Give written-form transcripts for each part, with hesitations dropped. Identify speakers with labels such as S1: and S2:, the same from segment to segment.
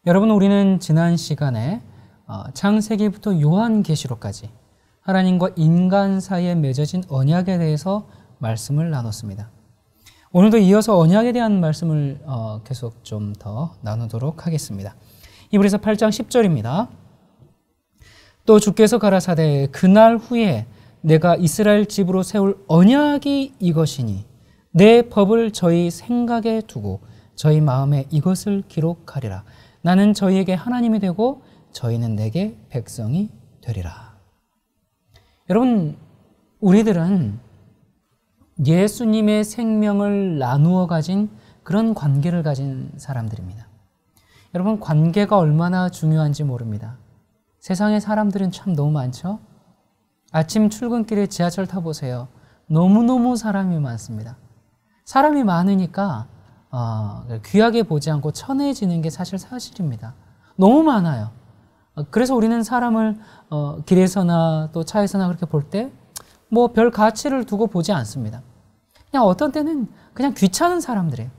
S1: 여러분, 우리는 지난 시간에 창세기부터 요한계시록까지 하나님과 인간 사이에 맺어진 언약에 대해서 말씀을 나눴습니다. 오늘도 이어서 언약에 대한 말씀을 계속 좀 더 나누도록 하겠습니다. 히브리서 8장 10절입니다. 또 주께서 가라사대 그날 후에 내가 이스라엘 집으로 세울 언약이 이것이니 내 법을 저희 생각에 두고 저희 마음에 이것을 기록하리라. 나는 저희에게 하나님이 되고 저희는 내게 백성이 되리라. 여러분, 우리들은 예수님의 생명을 나누어 가진 그런 관계를 가진 사람들입니다. 여러분, 관계가 얼마나 중요한지 모릅니다. 세상에 사람들은 참 너무 많죠? 아침 출근길에 지하철 타보세요. 너무너무 사람이 많습니다. 사람이 많으니까 귀하게 보지 않고 천해지는 게 사실입니다. 너무 많아요. 그래서 우리는 사람을 길에서나 또 차에서나 그렇게 볼 때 뭐 별 가치를 두고 보지 않습니다. 그냥 어떤 때는 그냥 귀찮은 사람들이에요.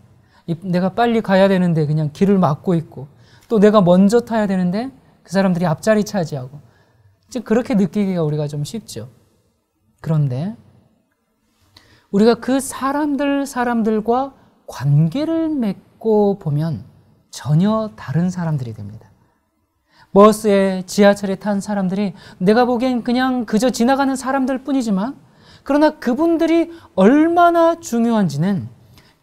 S1: 내가 빨리 가야 되는데 그냥 길을 막고 있고, 또 내가 먼저 타야 되는데 그 사람들이 앞자리 차지하고, 즉 그렇게 느끼기가 우리가 좀 쉽죠. 그런데 우리가 그 사람들과 관계를 맺고 보면 전혀 다른 사람들이 됩니다. 버스에 지하철에 탄 사람들이 내가 보기엔 그냥 그저 지나가는 사람들 뿐이지만, 그러나 그분들이 얼마나 중요한지는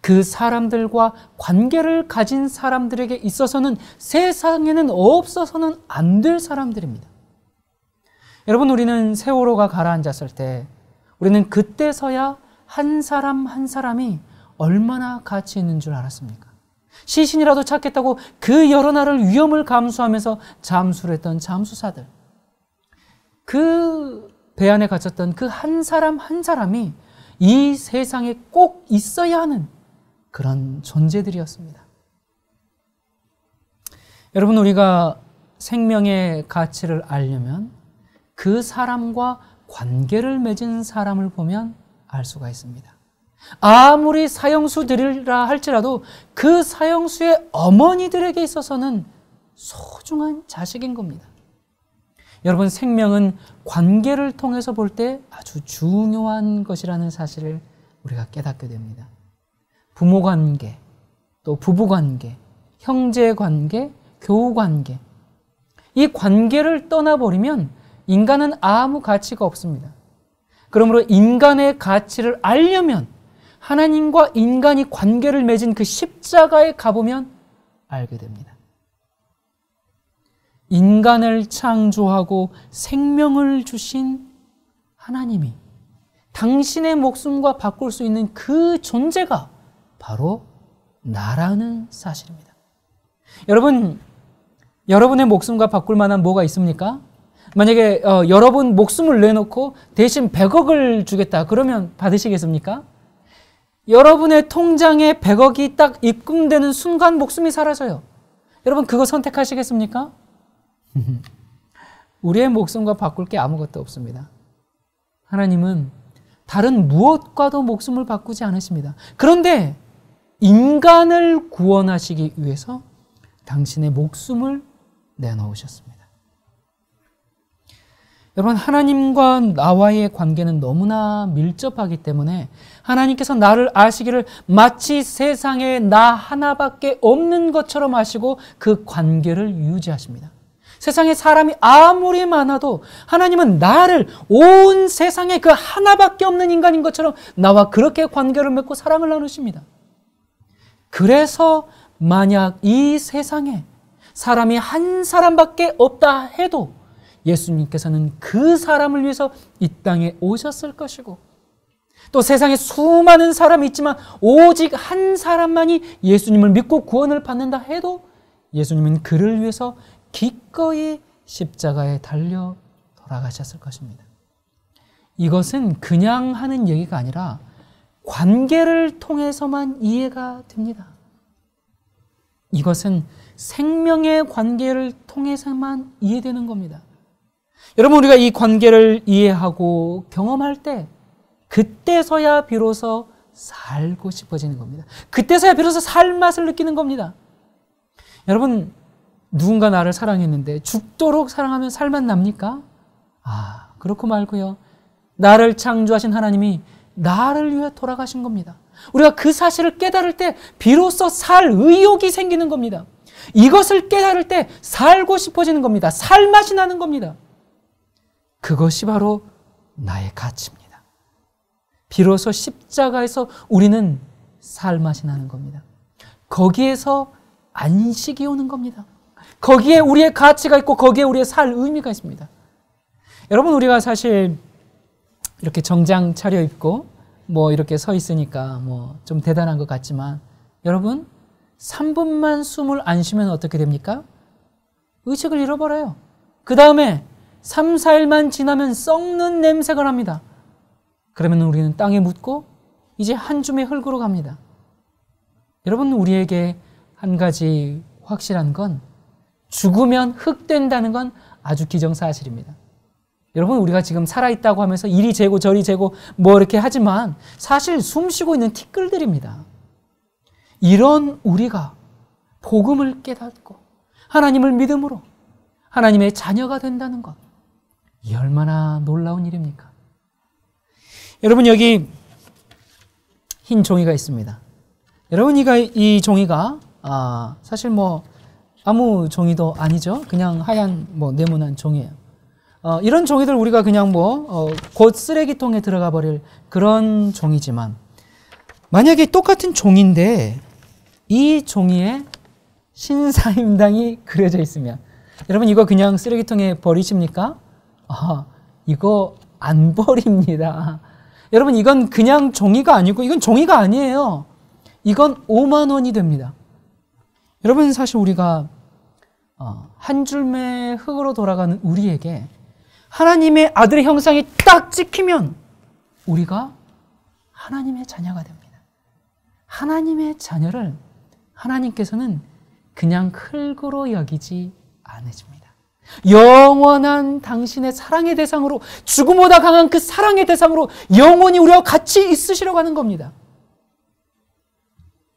S1: 그 사람들과 관계를 가진 사람들에게 있어서는 세상에는 없어서는 안 될 사람들입니다. 여러분, 우리는 세월호가 가라앉았을 때 우리는 그때서야 한 사람 한 사람이 얼마나 가치 있는 줄 알았습니까? 시신이라도 찾겠다고 그 여러 날을 위험을 감수하면서 잠수를 했던 잠수사들, 그 배 안에 갇혔던 그 한 사람 한 사람이 이 세상에 꼭 있어야 하는 그런 존재들이었습니다. 여러분, 우리가 생명의 가치를 알려면 그 사람과 관계를 맺은 사람을 보면 알 수가 있습니다. 아무리 사형수들이라 할지라도 그 사형수의 어머니들에게 있어서는 소중한 자식인 겁니다. 여러분, 생명은 관계를 통해서 볼 때 아주 중요한 것이라는 사실을 우리가 깨닫게 됩니다. 부모관계, 또 부부관계, 형제관계, 교우관계, 이 관계를 떠나버리면 인간은 아무 가치가 없습니다. 그러므로 인간의 가치를 알려면 하나님과 인간이 관계를 맺은 그 십자가에 가보면 알게 됩니다. 인간을 창조하고 생명을 주신 하나님이 당신의 목숨과 바꿀 수 있는 그 존재가 바로 나라는 사실입니다. 여러분, 여러분의 목숨과 바꿀 만한 뭐가 있습니까? 만약에 여러분 목숨을 내놓고 대신 100억을 주겠다, 그러면 받으시겠습니까? 여러분의 통장에 100억이 딱 입금되는 순간 목숨이 사라져요. 여러분, 그거 선택하시겠습니까? 우리의 목숨과 바꿀 게 아무것도 없습니다. 하나님은 다른 무엇과도 목숨을 바꾸지 않으십니다. 그런데 인간을 구원하시기 위해서 당신의 목숨을 내놓으셨습니다. 여러분, 하나님과 나와의 관계는 너무나 밀접하기 때문에 하나님께서 나를 아시기를 마치 세상에 나 하나밖에 없는 것처럼 아시고 그 관계를 유지하십니다. 세상에 사람이 아무리 많아도 하나님은 나를 온 세상에 그 하나밖에 없는 인간인 것처럼 나와 그렇게 관계를 맺고 사랑을 나누십니다. 그래서 만약 이 세상에 사람이 한 사람밖에 없다 해도 예수님께서는 그 사람을 위해서 이 땅에 오셨을 것이고, 또 세상에 수많은 사람이 있지만 오직 한 사람만이 예수님을 믿고 구원을 받는다 해도 예수님은 그를 위해서 기꺼이 십자가에 달려 돌아가셨을 것입니다. 이것은 그냥 하는 얘기가 아니라 관계를 통해서만 이해가 됩니다. 이것은 생명의 관계를 통해서만 이해되는 겁니다. 여러분, 우리가 이 관계를 이해하고 경험할 때 그때서야 비로소 살고 싶어지는 겁니다. 그때서야 비로소 살 맛을 느끼는 겁니다. 여러분, 누군가 나를 사랑했는데 죽도록 사랑하면 살만 납니까? 그렇고 말고요. 나를 창조하신 하나님이 나를 위해 돌아가신 겁니다. 우리가 그 사실을 깨달을 때 비로소 살 의욕이 생기는 겁니다. 이것을 깨달을 때 살고 싶어지는 겁니다. 살 맛이 나는 겁니다. 그것이 바로 나의 가치입니다. 비로소 십자가에서 우리는 살 맛이 나는 겁니다. 거기에서 안식이 오는 겁니다. 거기에 우리의 가치가 있고 거기에 우리의 살 의미가 있습니다. 여러분, 우리가 사실 이렇게 정장 차려입고 이렇게 서 있으니까 좀 대단한 것 같지만, 여러분 3분만 숨을 안 쉬면 어떻게 됩니까? 의식을 잃어버려요. 그 다음에 3, 4일만 지나면 썩는 냄새가 납니다. 그러면 우리는 땅에 묻고 이제 한 줌의 흙으로 갑니다. 여러분, 우리에게 한 가지 확실한 건 죽으면 흙 된다는 건 아주 기정사실입니다. 여러분, 우리가 지금 살아있다고 하면서 이리 재고 저리 재고 이렇게 하지만 사실 숨 쉬고 있는 티끌들입니다. 이런 우리가 복음을 깨닫고 하나님을 믿음으로 하나님의 자녀가 된다는 것, 이 얼마나 놀라운 일입니까? 여러분, 여기 흰 종이가 있습니다. 여러분, 이 종이가 사실 아무 종이도 아니죠. 그냥 하얀 네모난 종이에요. 이런 종이들 우리가 그냥 곧 쓰레기통에 들어가 버릴 그런 종이지만, 만약에 똑같은 종인데 이 종이에 신사임당이 그려져 있으면, 여러분 이거 그냥 쓰레기통에 버리십니까? 이거 안 버립니다. 여러분, 이건 그냥 종이가 아니고 이건 종이가 아니에요. 이건 5만 원이 됩니다. 여러분, 사실 우리가 한 줄매 흙으로 돌아가는 우리에게 하나님의 아들의 형상이 딱 찍히면 우리가 하나님의 자녀가 됩니다. 하나님의 자녀를 하나님께서는 그냥 흙으로 여기지 않으십니다. 영원한 당신의 사랑의 대상으로, 죽음보다 강한 그 사랑의 대상으로 영원히 우리와 같이 있으시려고 하는 겁니다.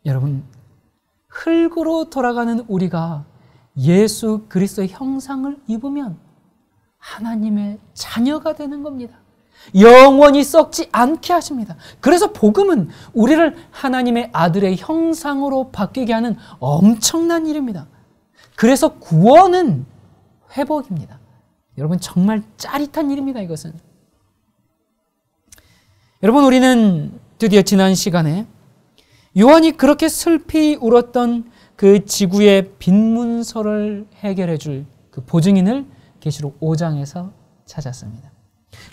S1: 여러분, 흙으로 돌아가는 우리가 예수 그리스도의 형상을 입으면 하나님의 자녀가 되는 겁니다. 영원히 썩지 않게 하십니다. 그래서 복음은 우리를 하나님의 아들의 형상으로 바뀌게 하는 엄청난 일입니다. 그래서 구원은 회복입니다. 여러분, 정말 짜릿한 일입니다, 이것은. 여러분, 우리는 드디어 지난 시간에 요한이 그렇게 슬피 울었던 그 지구의 빈문서를 해결해 줄 그 보증인을 계시록 5장에서 찾았습니다.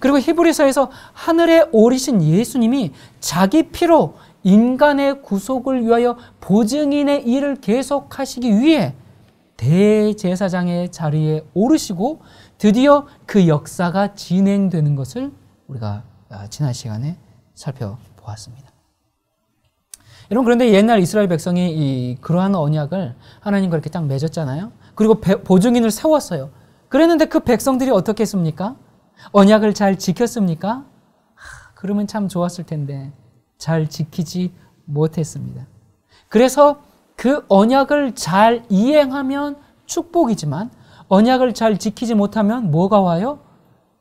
S1: 그리고 히브리서에서 하늘에 오르신 예수님이 자기 피로 인간의 구속을 위하여 보증인의 일을 계속하시기 위해 대제사장의 자리에 오르시고 드디어 그 역사가 진행되는 것을 우리가 지난 시간에 살펴보았습니다. 여러분, 그런데 옛날 이스라엘 백성이 그러한 언약을 하나님과 이렇게 딱 맺었잖아요. 그리고 보증인을 세웠어요. 그랬는데 그 백성들이 어떻게 했습니까? 언약을 잘 지켰습니까? 그러면 참 좋았을 텐데 잘 지키지 못했습니다. 그래서 그 언약을 잘 이행하면 축복이지만 언약을 잘 지키지 못하면 뭐가 와요?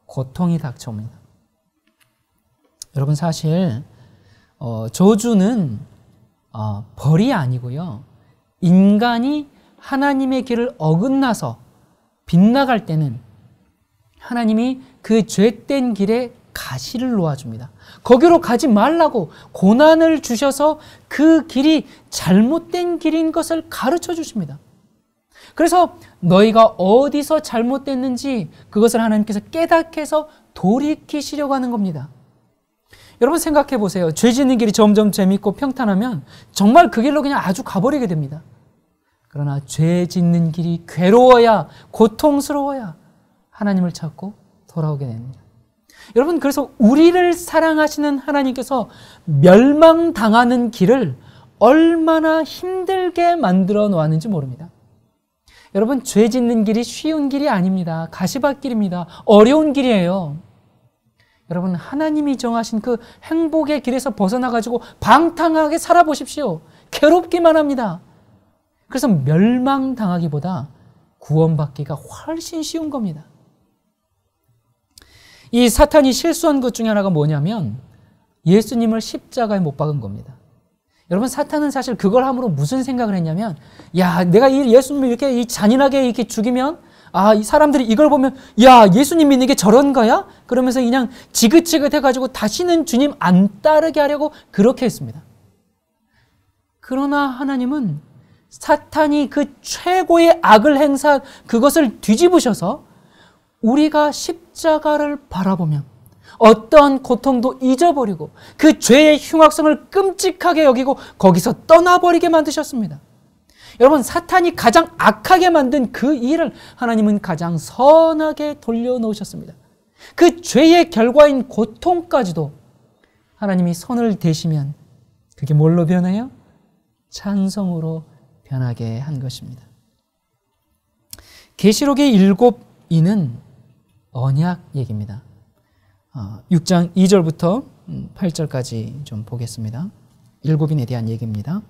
S1: 고통이 닥쳐옵니다. 여러분, 사실 저주는 벌이 아니고요, 인간이 하나님의 길을 어긋나서 빗나갈 때는 하나님이 그 죄된 길에 가시를 놓아줍니다. 거기로 가지 말라고 고난을 주셔서 그 길이 잘못된 길인 것을 가르쳐 주십니다. 그래서 너희가 어디서 잘못됐는지 그것을 하나님께서 깨닫게 해서 돌이키시려고 하는 겁니다. 여러분, 생각해 보세요. 죄 짓는 길이 점점 재밌고 평탄하면 정말 그 길로 그냥 아주 가버리게 됩니다. 그러나 죄 짓는 길이 괴로워야, 고통스러워야 하나님을 찾고 돌아오게 됩니다. 여러분, 그래서 우리를 사랑하시는 하나님께서 멸망당하는 길을 얼마나 힘들게 만들어 놓았는지 모릅니다. 여러분, 죄 짓는 길이 쉬운 길이 아닙니다. 가시밭길입니다. 어려운 길이에요. 여러분, 하나님이 정하신 그 행복의 길에서 벗어나가지고 방탕하게 살아보십시오. 괴롭기만 합니다. 그래서 멸망당하기보다 구원받기가 훨씬 쉬운 겁니다. 이 사탄이 실수한 것 중에 하나가 뭐냐면 예수님을 십자가에 못 박은 겁니다. 여러분, 사탄은 사실 그걸 함으로 무슨 생각을 했냐면, 야, 내가 이 예수님을 이렇게 잔인하게 이렇게 죽이면, 이 사람들이 이걸 보면, 야, 예수님 믿는 게 저런 거야? 그러면서 그냥 지긋지긋해가지고 다시는 주님 안 따르게 하려고 그렇게 했습니다. 그러나 하나님은 사탄이 그 최고의 악을 행사한 그것을 뒤집으셔서 우리가 십자가를 바라보면 어떠한 고통도 잊어버리고 그 죄의 흉악성을 끔찍하게 여기고 거기서 떠나버리게 만드셨습니다. 여러분, 사탄이 가장 악하게 만든 그 일을 하나님은 가장 선하게 돌려놓으셨습니다. 그 죄의 결과인 고통까지도 하나님이 손을 대시면 그게 뭘로 변해요? 찬송으로 변하게 한 것입니다. 계시록의 7인은 언약 얘기입니다. 6장 2절부터 8절까지 좀 보겠습니다. 7인에 대한 얘기입니다.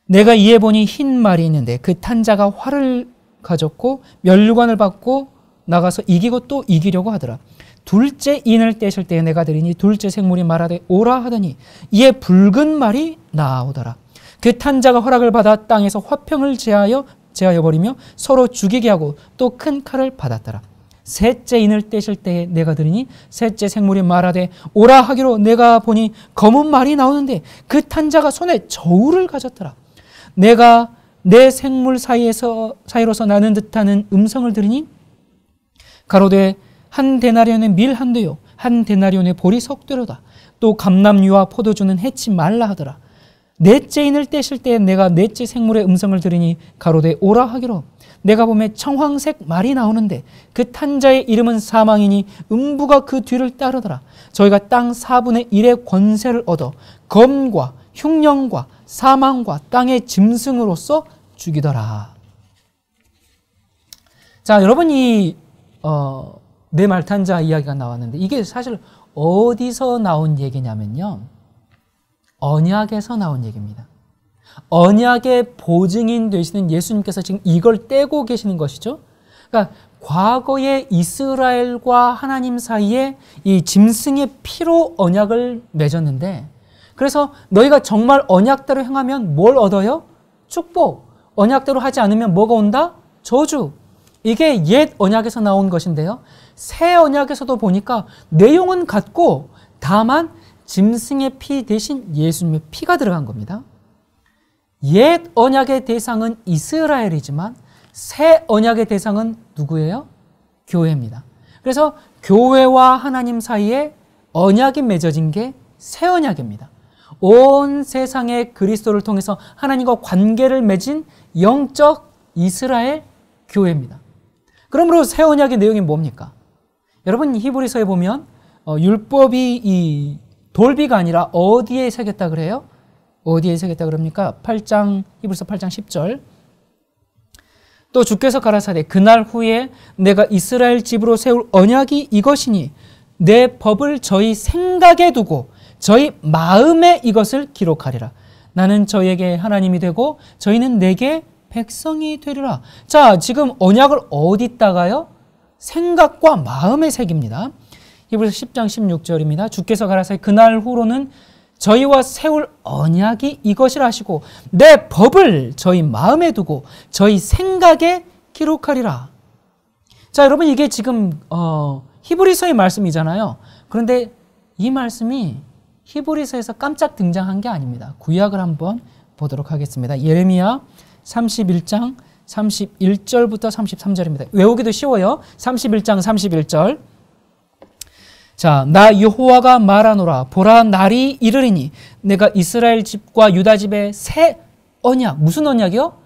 S1: 내가 이에 보니 흰 말이 있는데 그 탄 자가 활을 가졌고 면류관을 받고 나가서 이기고 또 이기려고 하더라. 둘째 인을 떼실 때에 내가 들으니 둘째 생물이 말하되 오라 하더니 이에 붉은 말이 나오더라. 그 탄 자가 허락을 받아 땅에서 화평을 제하여 버리며 서로 죽이게 하고 또 큰 칼을 받았더라. 셋째 인을 떼실 때에 내가 들으니 셋째 생물이 말하되 오라 하기로 내가 보니 검은 말이 나오는데 그 탄 자가 손에 저울을 가졌더라. 내가 내 생물 사이로서 나는 듯하는 음성을 들으니 가로되 한 데나리온의 밀 한 대요 한 데나리온의 보리 석 대로다. 또 감람류와 포도주는 해치 말라 하더라. 넷째 인을 떼실 때에 내가 넷째 생물의 음성을 들으니 가로되 오라 하기로 내가 보매 청황색 말이 나오는데 그 탄 자의 이름은 사망이니 음부가 그 뒤를 따르더라. 저희가 땅 4분의 1의 권세를 얻어 검과 흉령과 사망과 땅의 짐승으로서 죽이더라. 자, 여러분, 이 네 말탄자 이야기가 나왔는데 이게 사실 어디서 나온 얘기냐면요, 언약에서 나온 얘기입니다. 언약의 보증인 되시는 예수님께서 지금 이걸 떼고 계시는 것이죠. 그러니까 과거의 이스라엘과 하나님 사이에 이 짐승의 피로 언약을 맺었는데, 그래서 너희가 정말 언약대로 행하면 뭘 얻어요? 축복. 언약대로 하지 않으면 뭐가 온다? 저주. 이게 옛 언약에서 나온 것인데요, 새 언약에서도 보니까 내용은 같고 다만 짐승의 피 대신 예수님의 피가 들어간 겁니다. 옛 언약의 대상은 이스라엘이지만 새 언약의 대상은 누구예요? 교회입니다. 그래서 교회와 하나님 사이에 언약이 맺어진 게 새 언약입니다. 온 세상에 그리스도를 통해서 하나님과 관계를 맺은 영적 이스라엘 교회입니다. 그러므로 새 언약의 내용이 뭡니까? 여러분, 히브리서에 보면 율법이 이 돌비가 아니라 어디에 새겼다 그래요? 어디에 새겼다 그럽니까? 히브리서 8장 10절. 또 주께서 가라사대 그날 후에 내가 이스라엘 집으로 세울 언약이 이것이니 내 법을 저희 생각에 두고 저희 마음에 이것을 기록하리라. 나는 저희에게 하나님이 되고 저희는 내게 백성이 되리라. 자, 지금 언약을 어디다가요? 생각과 마음에 새깁니다. 히브리서 10장 16절입니다. 주께서 가라사대 그날 후로는 저희와 세울 언약이 이것이라 하시고 내 법을 저희 마음에 두고 저희 생각에 기록하리라. 자, 여러분, 이게 지금 히브리서의 말씀이잖아요. 그런데 이 말씀이 히브리서에서 깜짝 등장한 게 아닙니다. 구약을 한번 보도록 하겠습니다. 예레미야 31장 31절부터 33절입니다. 외우기도 쉬워요. 31장 31절. 자, 나 여호와가 말하노라. 보라, 날이 이르리니 내가 이스라엘 집과 유다 집에 새 언약. 무슨 언약이요?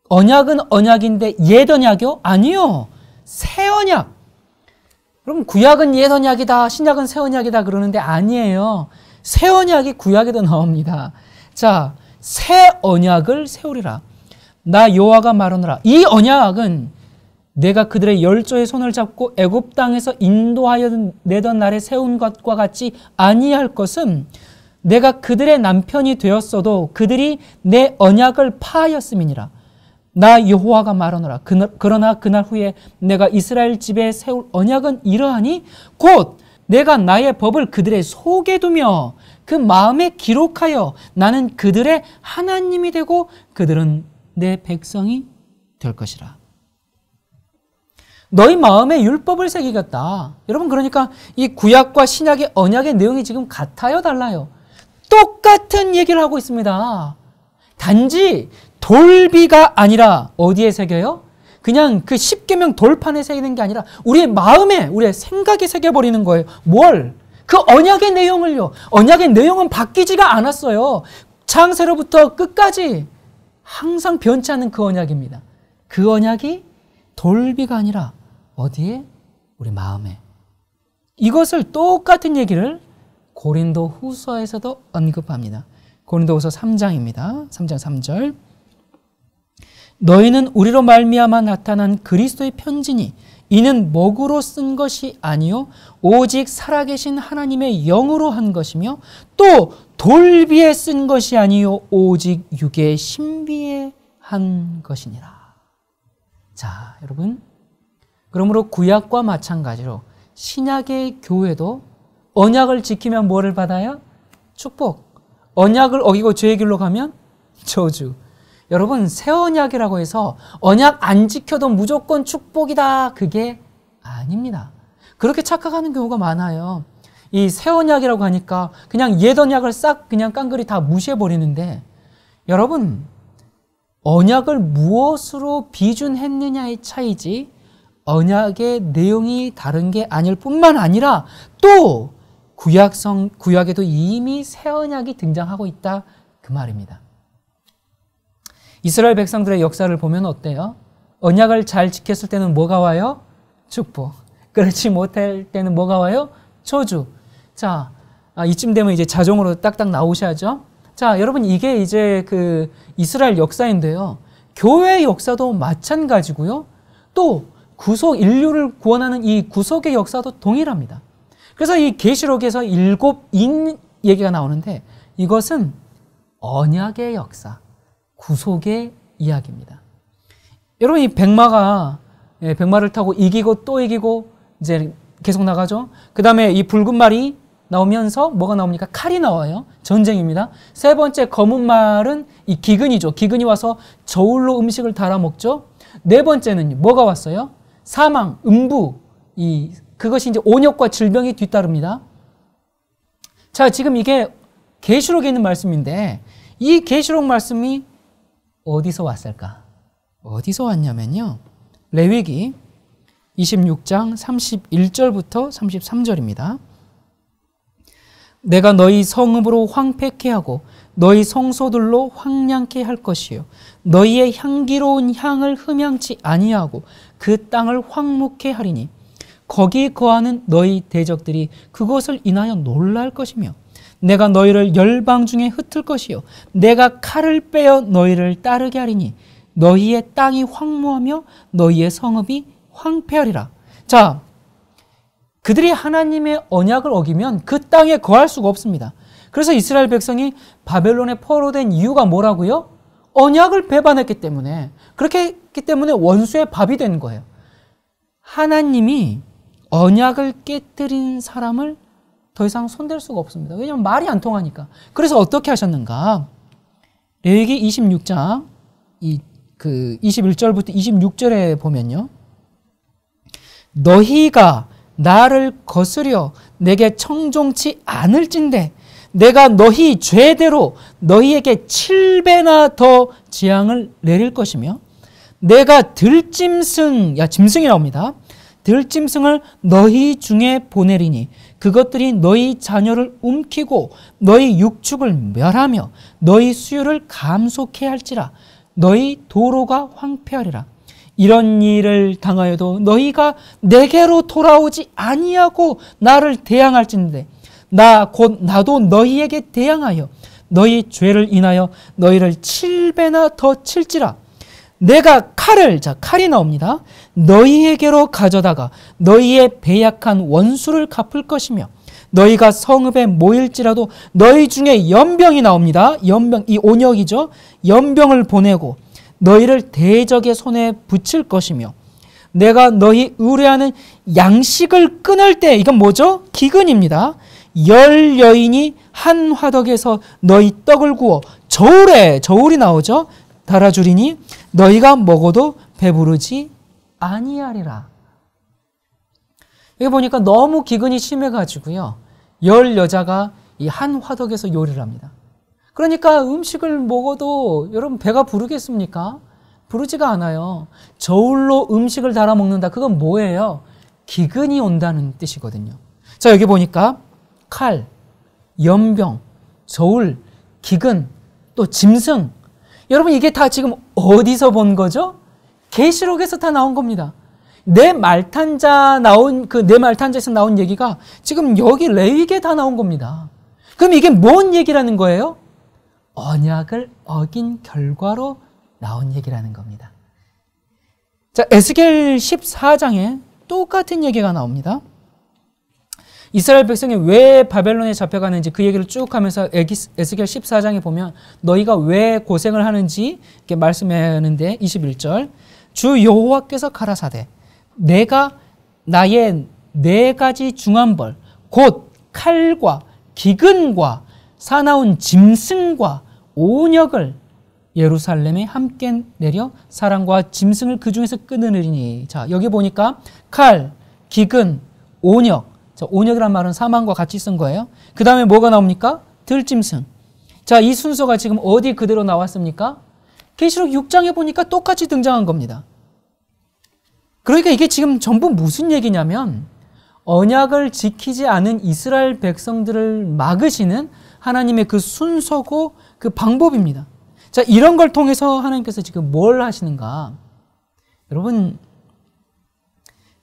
S1: 언약은 언약인데 옛 언약이요? 아니요. 새 언약. 그럼 구약은 옛 언약이다, 신약은 새 언약이다 그러는데 아니에요. 새 언약이 구약에도 나옵니다. 자, 새 언약을 세우리라. 나 여호와가 말하노라. 이 언약은 내가 그들의 열조의 손을 잡고 애굽 땅에서 인도하여 내던 날에 세운 것과 같이 아니할 것은 내가 그들의 남편이 되었어도 그들이 내 언약을 파하였음이니라. 나 여호와가 말하노라. 그러나 그날 후에 내가 이스라엘 집에 세울 언약은 이러하니 곧 내가 나의 법을 그들의 속에 두며 그 마음에 기록하여 나는 그들의 하나님이 되고 그들은 내 백성이 될 것이라. 너희 마음에 율법을 새기겠다. 여러분, 그러니까 이 구약과 신약의 언약의 내용이 지금 같아요, 달라요? 똑같은 얘기를 하고 있습니다. 단지 돌비가 아니라 어디에 새겨요? 그냥 그 십계명 돌판에 새기는 게 아니라 우리의 마음에, 우리의 생각에 새겨버리는 거예요. 뭘? 그 언약의 내용을요. 언약의 내용은 바뀌지가 않았어요. 창세로부터 끝까지 항상 변치 않는 그 언약입니다. 그 언약이 돌비가 아니라 어디에? 우리 마음에. 이것을 똑같은 얘기를 고린도 후서에서도 언급합니다. 고린도후서 3장입니다. 3장 3절. 너희는 우리로 말미암아 나타난 그리스도의 편지니 이는 목으로 쓴 것이 아니요 오직 살아계신 하나님의 영으로 한 것이며 또 돌비에 쓴 것이 아니요 오직 육의 신비에 한 것이니라. 자, 여러분, 그러므로 구약과 마찬가지로 신약의 교회도 언약을 지키면 뭐를 받아요? 축복. 언약을 어기고 죄의 길로 가면 저주. 여러분, 새 언약이라고 해서 언약 안 지켜도 무조건 축복이다, 그게 아닙니다. 그렇게 착각하는 경우가 많아요. 이 새 언약이라고 하니까 그냥 옛 언약을 싹 그냥 깡그리 다 무시해버리는데, 여러분, 언약을 무엇으로 비준했느냐의 차이지 언약의 내용이 다른 게 아닐 뿐만 아니라 또 구약에도 이미 새 언약이 등장하고 있다, 그 말입니다. 이스라엘 백성들의 역사를 보면 어때요? 언약을 잘 지켰을 때는 뭐가 와요? 축복. 그렇지 못할 때는 뭐가 와요? 저주. 자, 이쯤 되면 이제 자동으로 딱딱 나오셔야죠. 자, 여러분, 이게 이제 그 이스라엘 역사인데요. 교회의 역사도 마찬가지고요. 또 구속, 인류를 구원하는 이 구속의 역사도 동일합니다. 그래서 이 계시록에서 7인 얘기가 나오는데 이것은 언약의 역사, 구속의 이야기입니다. 여러분, 이 백마를 타고 이기고 또 이기고 이제 계속 나가죠. 그 다음에 이 붉은 말이 나오면서 뭐가 나옵니까? 칼이 나와요. 전쟁입니다. 세 번째 검은 말은 이 기근이죠. 기근이 와서 저울로 음식을 달아 먹죠. 네 번째는 뭐가 왔어요? 사망, 음부. 그것이 이제 온역과 질병이 뒤따릅니다. 자, 지금 이게 계시록에 있는 말씀인데 이 계시록 말씀이 어디서 왔을까? 어디서 왔냐면요. 레위기 26장 31절부터 33절입니다. 내가 너희 성읍으로 황폐케 하고 너희 성소들로 황량케 할 것이요 너희의 향기로운 향을 흠양치 아니하고 그 땅을 황무케 하리니 거기 거하는 너희 대적들이 그것을 인하여 놀랄 것이며 내가 너희를 열방 중에 흩을 것이요 내가 칼을 빼어 너희를 따르게 하리니 너희의 땅이 황무하며 너희의 성읍이 황폐하리라. 자, 그들이 하나님의 언약을 어기면 그 땅에 거할 수가 없습니다. 그래서 이스라엘 백성이 바벨론에 포로된 이유가 뭐라고요? 언약을 배반했기 때문에. 그렇게 했기 때문에 원수의 밥이 된 거예요. 하나님이 언약을 깨뜨린 사람을 더 이상 손댈 수가 없습니다. 왜냐하면 말이 안 통하니까. 그래서 어떻게 하셨는가? 레위기 26장 21절부터 26절에 보면요. 너희가 나를 거스려 내게 청종치 않을진대 내가 너희 죄대로 너희에게 7배나 더 재앙을 내릴 것이며 내가 짐승이 나옵니다. 들짐승을 너희 중에 보내리니 그것들이 너희 자녀를 움키고 너희 육축을 멸하며 너희 수유를 감속해 할지라 너희 도로가 황폐하리라. 이런 일을 당하여도 너희가 내게로 돌아오지 아니하고 나를 대항할진대 나도 너희에게 대항하여 너희 죄를 인하여 너희를 7배나 더 칠지라. 내가 칼이 나옵니다. 너희에게로 가져다가 너희의 배약한 원수를 갚을 것이며 너희가 성읍에 모일지라도 너희 중에 연병이 나옵니다. 연병, 이 온역이죠. 연병을 보내고 너희를 대적의 손에 붙일 것이며 내가 너희 의뢰하는 양식을 끊을 때, 이건 뭐죠? 기근입니다. 10 여인이 한 화덕에서 너희 떡을 구워 저울이 나오죠? 달아주리니 너희가 먹어도 배부르지 아니하리라. 여기 보니까 너무 기근이 심해가지고요, 10 여자가 이 한 화덕에서 요리를 합니다. 그러니까 음식을 먹어도 여러분 배가 부르겠습니까? 부르지가 않아요. 저울로 음식을 달아 먹는다. 그건 뭐예요? 기근이 온다는 뜻이거든요. 자, 여기 보니까 칼, 연병, 저울, 기근, 또 짐승. 여러분, 이게 다 지금 어디서 본 거죠? 계시록에서 다 나온 겁니다. 내 말탄자에서 나온 얘기가 지금 여기 레위기에 다 나온 겁니다. 그럼 이게 뭔 얘기라는 거예요? 언약을 어긴 결과로 나온 얘기라는 겁니다. 자, 에스겔 14장에 똑같은 얘기가 나옵니다. 이스라엘 백성이 왜 바벨론에 잡혀가는지 그 얘기를 쭉 하면서 에스겔 14장에 보면 너희가 왜 고생을 하는지 이렇게 말씀하는데 21절 주 여호와께서 가라사대 내가 나의 4가지 중한 벌 곧 칼과 기근과 사나운 짐승과 온역을 예루살렘에 함께 내려 사람과 짐승을 그 중에서 끊으리니. 자, 여기 보니까 칼, 기근, 온역. 자, 온역이란 말은 사망과 같이 쓴 거예요. 그 다음에 뭐가 나옵니까? 들짐승. 자, 이 순서가 지금 어디 그대로 나왔습니까? 계시록 6장에 보니까 똑같이 등장한 겁니다. 그러니까 이게 지금 전부 무슨 얘기냐면 언약을 지키지 않은 이스라엘 백성들을 막으시는 하나님의 그 순서고 그 방법입니다. 자, 이런 걸 통해서 하나님께서 지금 뭘 하시는가? 여러분,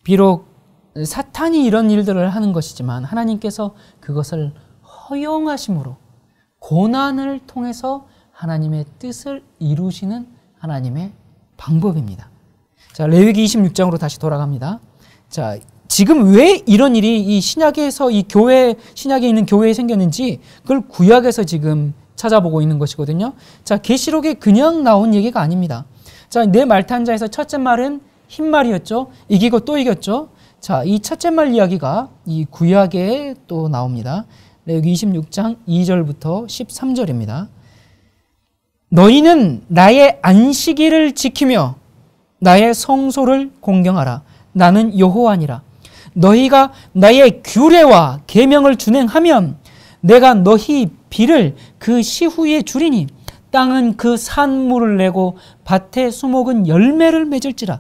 S1: 비록 사탄이 이런 일들을 하는 것이지만 하나님께서 그것을 허용하심으로 고난을 통해서 하나님의 뜻을 이루시는 하나님의 방법입니다. 자, 레위기 26장으로 다시 돌아갑니다. 자, 지금 왜 이런 일이 이 신약에서 신약에 있는 교회에 생겼는지 그걸 구약에서 지금 찾아보고 있는 것이거든요. 자, 계시록에 그냥 나온 얘기가 아닙니다. 자, 내 말탄자에서 첫째 말은 흰 말이었죠. 이기고 또 이겼죠. 자, 이 첫째 말 이야기가 이 구약에 또 나옵니다. 레위기 26장 2절부터 13절입니다. 너희는 나의 안식일을 지키며 나의 성소를 공경하라. 나는 여호와니라. 너희가 나의 규례와 계명을 준행하면 내가 너희 비를 그 시후에 주리니 땅은 그 산물을 내고 밭의 수목은 열매를 맺을지라.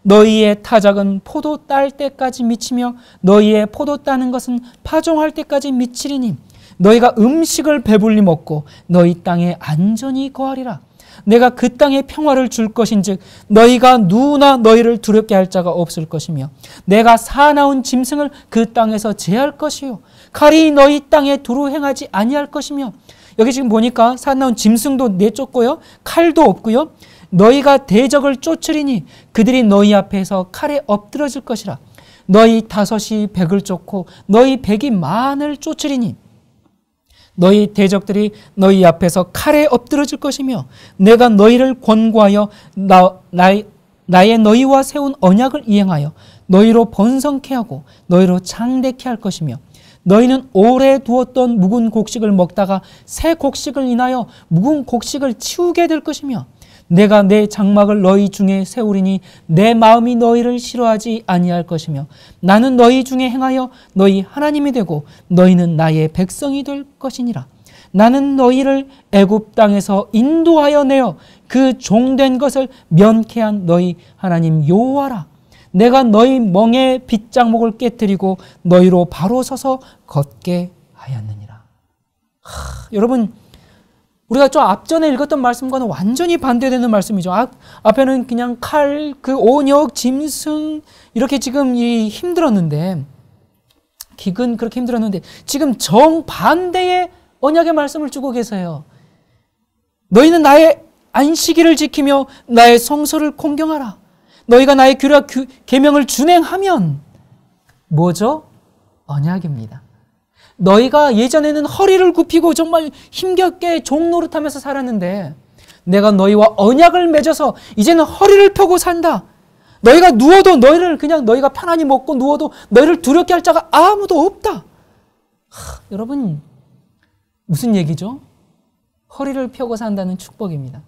S1: 너희의 타작은 포도 딸 때까지 미치며 너희의 포도 따는 것은 파종할 때까지 미치리니 너희가 음식을 배불리 먹고 너희 땅에 안전히 거하리라. 내가 그 땅에 평화를 줄 것인즉 너희가 누구나 너희를 두렵게 할 자가 없을 것이며 내가 사나운 짐승을 그 땅에서 제할 것이요 칼이 너희 땅에 두루 행하지 아니할 것이며. 여기 지금 보니까 사나운 짐승도 내쫓고요 칼도 없고요 너희가 대적을 쫓으리니 그들이 너희 앞에서 칼에 엎드러질 것이라. 너희 5이 100을 쫓고 너희 100이 만을 쫓으리니 너희 대적들이 너희 앞에서 칼에 엎드러질 것이며 내가 너희를 권고하여 나의 너희와 세운 언약을 이행하여 너희로 번성케 하고 너희로 장대케 할 것이며 너희는 오래 두었던 묵은 곡식을 먹다가 새 곡식을 인하여 묵은 곡식을 치우게 될 것이며 내가 내 장막을 너희 중에 세우리니 내 마음이 너희를 싫어하지 아니할 것이며 나는 너희 중에 행하여 너희 하나님이 되고 너희는 나의 백성이 될 것이니라. 나는 너희를 애굽 땅에서 인도하여 내어 그 종된 것을 면케한 너희 하나님 여호와라. 내가 너희 멍에 빗장목을 깨뜨리고 너희로 바로 서서 걷게 하였느니라. 여러분, 우리가 좀 앞전에 읽었던 말씀과는 완전히 반대되는 말씀이죠. 앞에는 그냥 칼, 그 온역, 짐승 이렇게 지금 힘들었는데 기근 그렇게 힘들었는데 지금 정반대의 언약의 말씀을 주고 계세요. 너희는 나의 안식일을 지키며 나의 성소를 공경하라. 너희가 나의 규례와 계명을 준행하면 뭐죠? 언약입니다. 너희가 예전에는 허리를 굽히고 정말 힘겹게 종 노릇하면서 살았는데 내가 너희와 언약을 맺어서 이제는 허리를 펴고 산다. 너희가 누워도 너희가 편안히 먹고 누워도 너희를 두렵게 할 자가 아무도 없다. 여러분, 무슨 얘기죠? 허리를 펴고 산다는 축복입니다.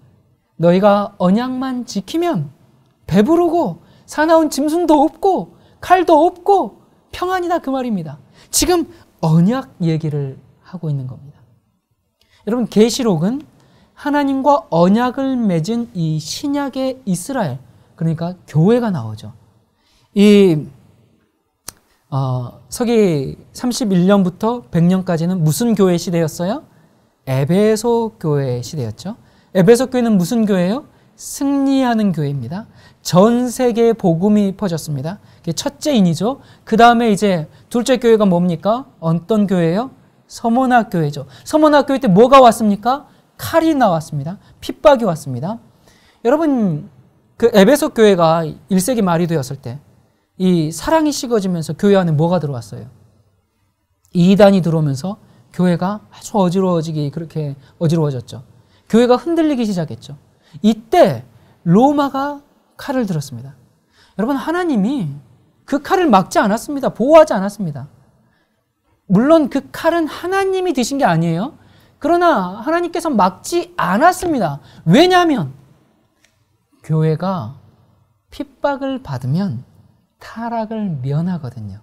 S1: 너희가 언약만 지키면 배부르고 사나운 짐승도 없고 칼도 없고 평안이다, 그 말입니다. 지금 언약 얘기를 하고 있는 겁니다. 여러분, 계시록은 하나님과 언약을 맺은 이 신약의 이스라엘, 그러니까 교회가 나오죠. 서기 31년부터 100년까지는 무슨 교회 시대였어요? 에베소 교회 시대였죠. 에베소 교회는 무슨 교회예요? 승리하는 교회입니다. 전 세계에 복음이 퍼졌습니다. 그게 첫째 인이죠. 그 다음에 이제 둘째 교회가 뭡니까? 어떤 교회예요? 서머나 교회죠. 서머나 교회 때 뭐가 왔습니까? 칼이 나왔습니다. 핍박이 왔습니다. 여러분, 그 에베소 교회가 1세기 말이 되었을 때 이 사랑이 식어지면서 교회 안에 뭐가 들어왔어요? 이단이 들어오면서 교회가 아주 그렇게 어지러워졌죠. 교회가 흔들리기 시작했죠. 이때 로마가 칼을 들었습니다. 여러분, 하나님이 그 칼을 막지 않았습니다. 보호하지 않았습니다. 물론 그 칼은 하나님이 드신 게 아니에요. 그러나 하나님께서 막지 않았습니다. 왜냐하면 교회가 핍박을 받으면 타락을 면하거든요.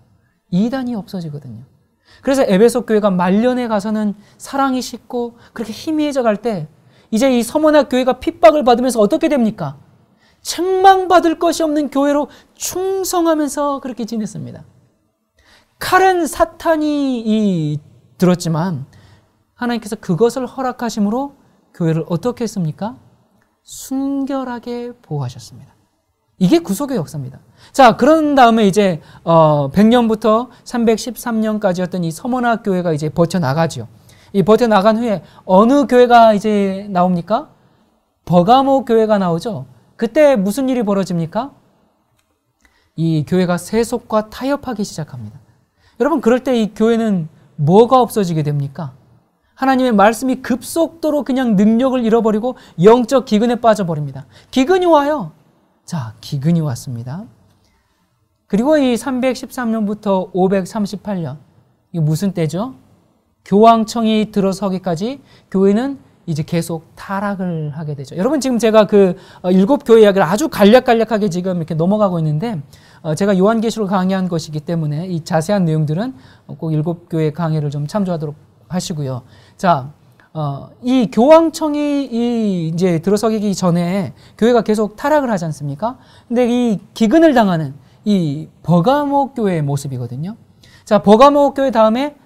S1: 이단이 없어지거든요. 그래서 에베소 교회가 말년에 가서는 사랑이 식고 그렇게 희미해져 갈 때 이제 이 서머나 교회가 핍박을 받으면서 어떻게 됩니까? 책망받을 것이 없는 교회로 충성하면서 그렇게 지냈습니다. 칼은 사탄이 들었지만 하나님께서 그것을 허락하심으로 교회를 어떻게 했습니까? 순결하게 보호하셨습니다. 이게 구속의 역사입니다. 자, 그런 다음에 이제 100년부터 313년까지였던 이 서머나 교회가 이제 버텨나가죠. 이 버텨나간 후에 어느 교회가 이제 나옵니까? 버가모 교회가 나오죠. 그때 무슨 일이 벌어집니까? 이 교회가 세속과 타협하기 시작합니다. 여러분, 그럴 때 이 교회는 뭐가 없어지게 됩니까? 하나님의 말씀이 급속도로 그냥 능력을 잃어버리고 영적 기근에 빠져버립니다. 기근이 와요. 자, 기근이 왔습니다. 그리고 이 313년부터 538년, 이게 무슨 때죠? 교황청이 들어서기까지 교회는 이제 계속 타락을 하게 되죠. 여러분, 지금 제가 그 7교회 이야기를 아주 간략하게 지금 이렇게 넘어가고 있는데, 제가 요한계시록 강의한 것이기 때문에 이 자세한 내용들은 꼭 7교회 강의를 좀 참조하도록 하시고요. 자, 이 교황청이 이제 들어서기 전에 교회가 계속 타락을 하지 않습니까? 근데 이 기근을 당하는 이 버가모 교회의 모습이거든요. 자, 버가모 교회 다음에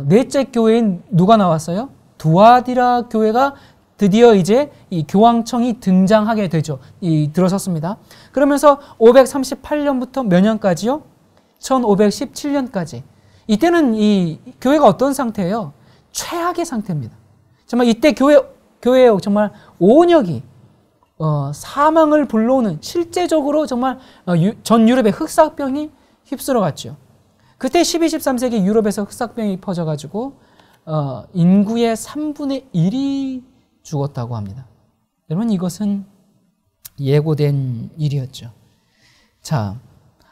S1: 넷째 교회인 누가 나왔어요? 두아디라 교회가 드디어 이제 이 교황청이 등장하게 되죠. 들어섰습니다. 그러면서 538년부터 몇 년까지요? 1517년까지. 이때는 이 교회가 어떤 상태예요? 최악의 상태입니다. 정말 이때 교회의 정말 온역이 사망을 불러오는, 실제적으로 정말 전 유럽의 흑사병이 휩쓸어 갔죠. 그때 12, 13세기 유럽에서 흑사병이 퍼져가지고 인구의 3분의 1이 죽었다고 합니다. 여러분, 이것은 예고된 일이었죠. 자,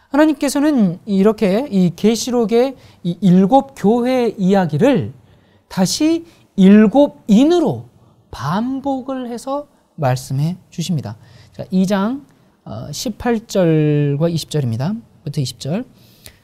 S1: 하나님께서는 이렇게 이 계시록의 이 7교회 이야기를 다시 7인으로 반복을 해서 말씀해 주십니다. 자, 2장 18절과 20절입니다. 부터 20절.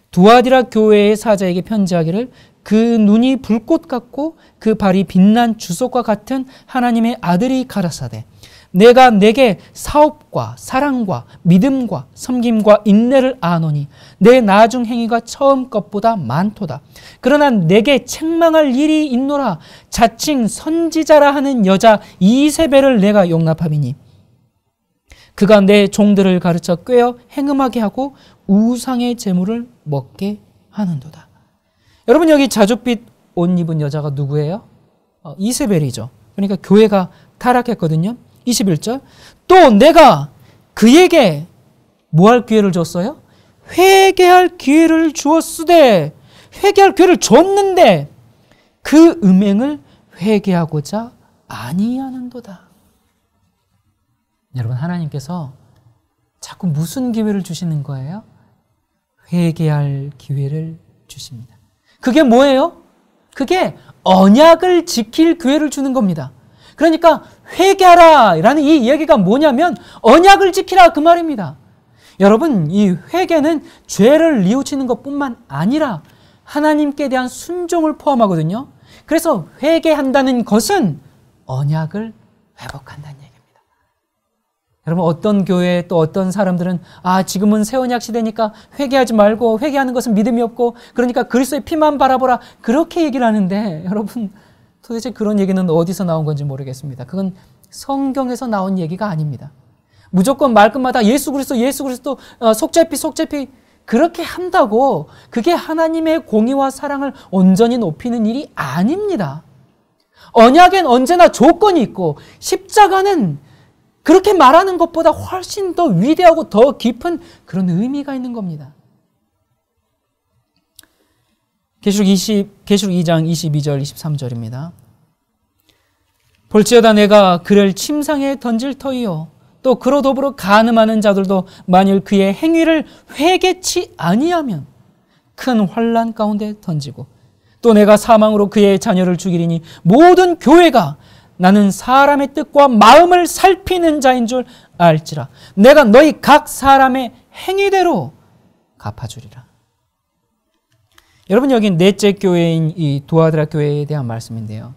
S1: 두아디라 교회의 사자에게 편지하기를 그 눈이 불꽃 같고 그 발이 빛난 주석과 같은 하나님의 아들이 가라사대 내가 내게 사업과 사랑과 믿음과 섬김과 인내를 아노니 내 나중 행위가 처음 것보다 많도다. 그러나 내게 책망할 일이 있노라. 자칭 선지자라 하는 여자 이세벨을 내가 용납함이니 그가 내 종들을 가르쳐 꿰어 행음하게 하고 우상의 제물을 먹게 하는도다. 여러분, 여기 자줏빛 옷 입은 여자가 누구예요? 이세벨이죠. 그러니까 교회가 타락했거든요. 21절. 또 내가 그에게 뭐 할 기회를 줬어요? 회개할 기회를 주었으되, 회개할 기회를 줬는데 그 음행을 회개하고자 아니하는도다. 여러분, 하나님께서 자꾸 무슨 기회를 주시는 거예요? 회개할 기회를 주십니다. 그게 뭐예요? 그게 언약을 지킬 기회를 주는 겁니다. 그러니까 회개하라 라는 이 이야기가 뭐냐면 언약을 지키라 그 말입니다. 여러분, 이 회개는 죄를 뉘우치는 것뿐만 아니라 하나님께 대한 순종을 포함하거든요. 그래서 회개한다는 것은 언약을 회복한다는 얘기입니다. 여러분, 어떤 교회 또 어떤 사람들은 지금은 새 언약 시대니까 회개하지 말고 회개하는 것은 믿음이 없고 그러니까 그리스도의 피만 바라보라 그렇게 얘기를 하는데 여러분, 도대체 그런 얘기는 어디서 나온 건지 모르겠습니다. 그건 성경에서 나온 얘기가 아닙니다. 무조건 말끝마다 예수 그리스도 속죄피 그렇게 한다고 그게 하나님의 공의와 사랑을 온전히 높이는 일이 아닙니다. 언약엔 언제나 조건이 있고 십자가는 그렇게 말하는 것보다 훨씬 더 위대하고 더 깊은 그런 의미가 있는 겁니다. 계시록 2장 22절 23절입니다. 볼지어다 내가 그를 침상에 던질 터이요 또 그로 더불어 간음하는 자들도 만일 그의 행위를 회개치 아니하면 큰 환난 가운데 던지고 또 내가 사망으로 그의 자녀를 죽이리니 모든 교회가 나는 사람의 뜻과 마음을 살피는 자인 줄 알지라. 내가 너희 각 사람의 행위대로 갚아주리라. 여러분, 여기 넷째 교회인 이 두아드라 교회에 대한 말씀인데요.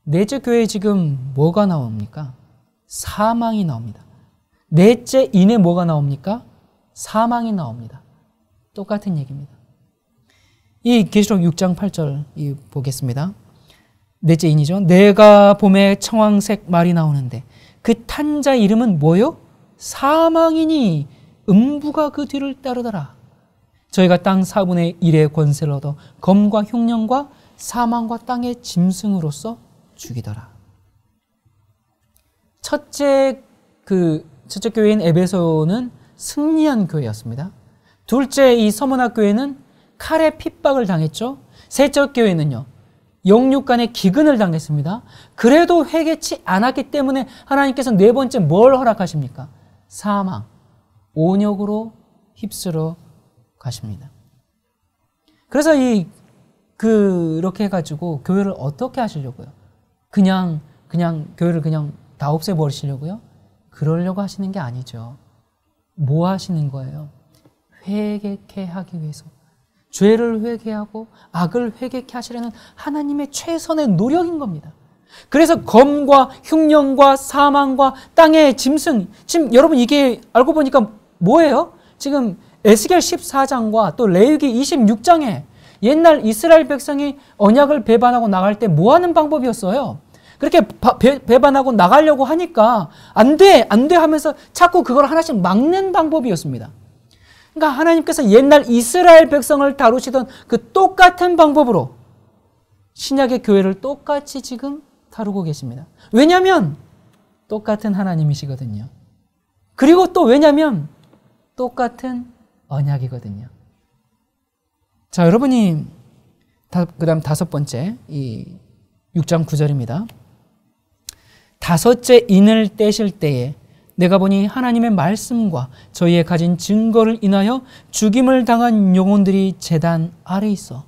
S1: 넷째 교회에 지금 뭐가 나옵니까? 사망이 나옵니다. 넷째 인에 뭐가 나옵니까? 사망이 나옵니다. 똑같은 얘기입니다. 이 계시록 6장 8절 보겠습니다. 넷째 인이죠. 내가 봄에 청황색 말이 나오는데 그 탄 자 이름은 뭐요? 사망이니 음부가 그 뒤를 따르더라. 저희가 땅 4분의 1의 권세를 얻어 검과 흉령과 사망과 땅의 짐승으로서 죽이더라. 첫째 교회인 에베소는 승리한 교회였습니다. 둘째 이 서머나 교회는 칼에 핍박을 당했죠. 셋째 교회는요, 영육간의 기근을 당했습니다. 그래도 회개치 않았기 때문에 하나님께서 네 번째 뭘 허락하십니까? 사망, 온역으로 휩쓸어 가십니다. 그래서 그렇게 해가지고 교회를 어떻게 하시려고요? 그냥 교회를 그냥 다 없애버리시려고요? 그러려고 하시는 게 아니죠. 뭐 하시는 거예요? 회개케 하기 위해서. 죄를 회개하고 악을 회개케 하시려는 하나님의 최선의 노력인 겁니다. 그래서 검과 흉령과 사망과 땅의 짐승, 지금 여러분 이게 알고 보니까 뭐예요? 지금 에스겔 14장과 또 레위기 26장에 옛날 이스라엘 백성이 언약을 배반하고 나갈 때 뭐 하는 방법이었어요? 그렇게 배반하고 나가려고 하니까 안 돼 하면서 자꾸 그걸 하나씩 막는 방법이었습니다. 그러니까 하나님께서 옛날 이스라엘 백성을 다루시던 그 똑같은 방법으로 신약의 교회를 똑같이 지금 다루고 계십니다. 왜냐하면 똑같은 하나님이시거든요. 그리고 또 왜냐하면 똑같은 언약이거든요. 자, 여러분이 그 다음 다섯 번째 이 6장 9절입니다. 다섯째 인을 떼실 때에 내가 보니 하나님의 말씀과 저희의 가진 증거를 인하여 죽임을 당한 영혼들이 제단 아래 있어.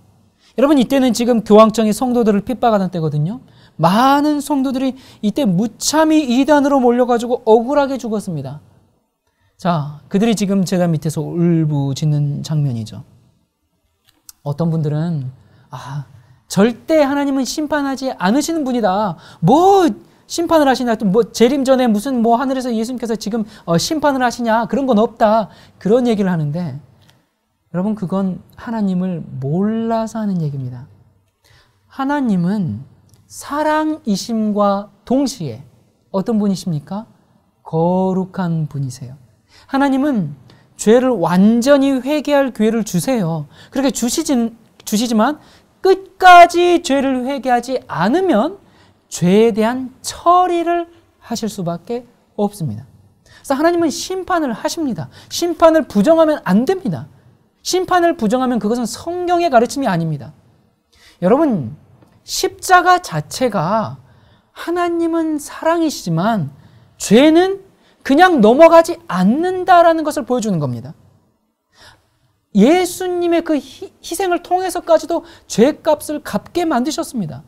S1: 여러분, 이때는 지금 교황청이 성도들을 핍박하는 때거든요. 많은 성도들이 이때 무참히 이단으로 몰려가지고 억울하게 죽었습니다. 자, 그들이 지금 제단 밑에서 울부짖는 장면이죠. 어떤 분들은 절대 하나님은 심판하지 않으시는 분이다. 뭐 심판을 하시냐, 또 뭐 재림 전에 무슨 뭐 하늘에서 예수님께서 지금 심판을 하시냐, 그런 건 없다, 그런 얘기를 하는데 여러분, 그건 하나님을 몰라서 하는 얘기입니다. 하나님은 사랑이심과 동시에 어떤 분이십니까? 거룩한 분이세요. 하나님은 죄를 완전히 회개할 기회를 주세요. 그렇게 주시지만 끝까지 죄를 회개하지 않으면 죄에 대한 처리를 하실 수밖에 없습니다. 그래서 하나님은 심판을 하십니다. 심판을 부정하면 안 됩니다. 심판을 부정하면 그것은 성경의 가르침이 아닙니다. 여러분, 십자가 자체가 하나님은 사랑이시지만 죄는 그냥 넘어가지 않는다라는 것을 보여주는 겁니다. 예수님의 그 희생을 통해서까지도 죄값을 갚게 만드셨습니다.